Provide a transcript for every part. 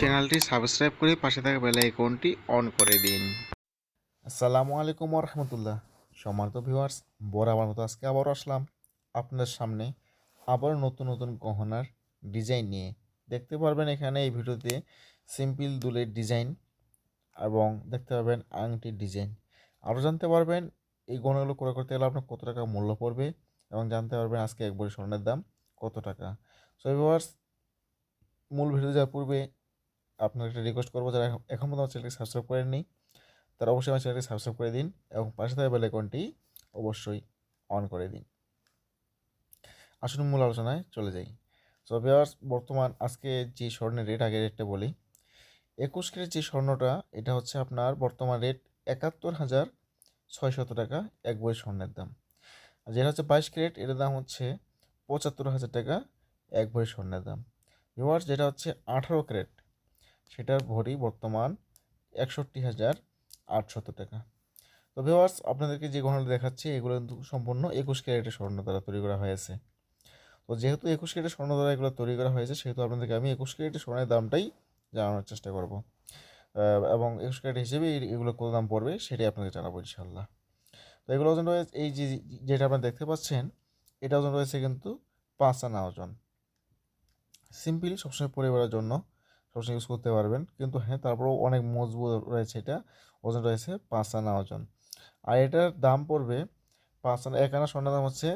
চ্যানেলটি সাবস্ক্রাইব করে পাশে থাকা বেল আইকনটি অন করে দিন। আসসালামু আলাইকুম রহমতুল্লাহ। সম্মানিত ভিউয়ার্স, বরাবর মতো আজকে আবারও আসলাম আপনাদের সামনে আবারও নতুন নতুন গহনার ডিজাইন নিয়ে। দেখতে পারবেন এখানে এই ভিডিওতে সিম্পল দুলের ডিজাইন এবং দেখতে পারবেন আংটির ডিজাইন। আরও জানতে পারবেন এই গহনাগুলো ক্রয় করতে গেলে আপনার কত টাকা মূল্য পড়বে এবং জানতে পারবেন আজকে এক ভরি স্বর্ণের দাম কত টাকা। সো ভিউয়ার্স, মূল ভিডিও যাওয়ার পূর্বে আপনার একটা রিকোয়েস্ট করবো, যারা এখন পর্যন্ত আমার চ্যানেলটি সাবস্ক্রাইব করেননি তারা অবশ্যই আমার চ্যানেলটি সাবস্ক্রাইব করে দিন এবং পাশে থাকা বেল আইকনটি অবশ্যই অন করে দিন। আসুন মূল আলোচনায় চলে যাই। সো ভিউয়ার্স, বর্তমান আজকে যে স্বর্ণের রেট, আগে রেটটা বলি। 21 ক্যারেট যে স্বর্ণটা, এটা হচ্ছে আপনার বর্তমান রেট 71,600 টাকা এক ভরি স্বর্ণের দাম। আর যেটা হচ্ছে 22 ক্যারেট, এটার দাম হচ্ছে 75,000 টাকা এক ভরি স্বর্ণের দাম। ভিউয়ার্স, যেটা হচ্ছে 18 ক্যারেট, সেটার ভরি বর্তমান 61,800 টাকা। তো ভিউয়ার্স, আপনাদেরকে যে গহনাটা দেখাচ্ছি এগুলো কিন্তু সম্পূর্ণ 21 ক্যারেটের স্বর্ণ দ্বারা তৈরি করা হয়েছে। তো যেহেতু 21 ক্যারেটের স্বর্ণ দ্বারা এগুলো তৈরি করা হয়েছে, সেহেতু আপনাদেরকে আমি 21 ক্যারেটের স্বর্ণের দামটাই জানানোর চেষ্টা করব, এবং 21 ক্যারেট হিসেবে এগুলো কত দাম পড়বে সেটাই আপনাকে জানাবো ইনশাল্লাহ। তো এগুলো ওজন রয়েছে, এই যে যেটা আপনারা দেখতে পাচ্ছেন, এটা ওজন রয়েছে কিন্তু 5 আনা ওজন। সিম্পল সবসময় পরিবারের জন্য সবসময় ইউজ করতে পারবেন, কিন্তু হ্যাঁ তারপরেও অনেক মজবুত রয়েছে। এটা ওজন রয়েছে 5 আনা ওজন। আর এটার দাম পড়বে 5 আনা, 1 আনা স্বর্ণের দাম হচ্ছে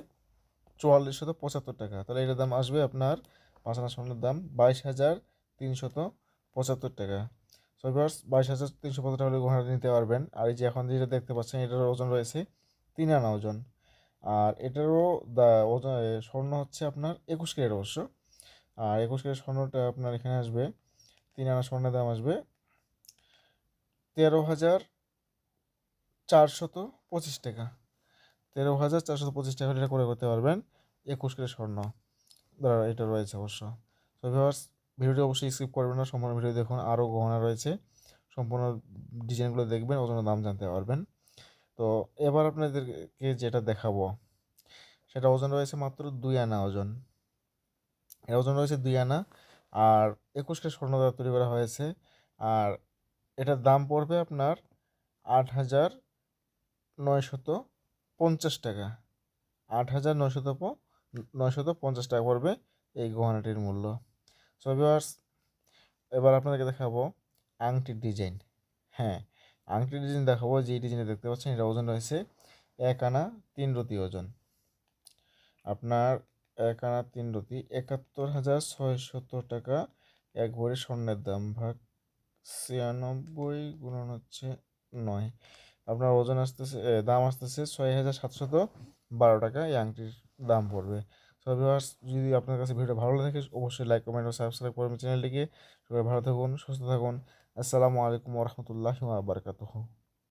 4475 টাকা। তাহলে এটার দাম আসবে আপনার 5 আনা স্বর্ণের দাম 22,375 টাকা। সো ভিউয়ার্স, 22,375 টাকা হলে গহনাটা নিতে পারবেন। আর এই যে এখন যেটা দেখতে পাচ্ছেন, এটার ওজন রয়েছে 3 আনা ওজন। আর এটারও ওজন স্বর্ণ হচ্ছে আপনার 21 ক্যারেট অবশ্য। আর 21 ক্যারেট স্বর্ণটা আপনার এখানে আসবে, 3 আনা স্বর্ণের দাম আসবে 13,425 টাকা। 13,425 টাকা এটা করে করতে পারবেন 21 ক্যারেট স্বর্ণ দ্বারা এটা রয়েছে অবশ্য। তো ভিউয়ার্স, ভিডিওটি অবশ্যই স্কিপ করবেন না, সম্পূর্ণ ভিডিও দেখুন। আরও গহনা রয়েছে, সম্পূর্ণ ডিজাইনগুলো দেখবেন, ওজনের দাম জানতে পারবেন। তো এবার আপনাদেরকে যেটা দেখাবো সেটা ওজন রয়েছে মাত্র 2 আনা ওজন। এর ওজন রয়েছে 2 আনা, আর 21 ক্যারেট স্বর্ণ দ্বারা তৈরি করা হয়েছে। আর এটার দাম পড়বে আপনার 8,950 টাকা। 8,950 টাকা পড়বে এই গহনাটির মূল্য। সো ভিউয়ার্স, এবার আপনাদেরকে দেখাবো আংটির ডিজাইন। হ্যাঁ, আংটির ডিজাইন দেখাবো। যে ডিজাইনে দেখতে পাচ্ছেন, এটা ওজন রয়েছে 1 আনা 3 রতি ওজন। আপনার 1 আনা 3 রতি 71,600 টাকা এক ভরি স্বর্ণের দাম, ভাগ 96 গুণন হচ্ছে 9। আপনার ওজন আসতেছে, দাম আসতেছে 6,712 টাকা এই আংটির দাম পড়বে। সো ভিউয়ার্স, যদি আপনার কাছে ভিডিও ভালো লাগে অবশ্যই লাইক, কমেন্ট ও সাবস্ক্রাইব করবেন চ্যানেলটিকে। সবাই ভালো থাকুন, সুস্থ থাকুন। আসসালামু আলাইকুম ওয়া রাহমাতুল্লাহি ওয়া বারাকাতুহু।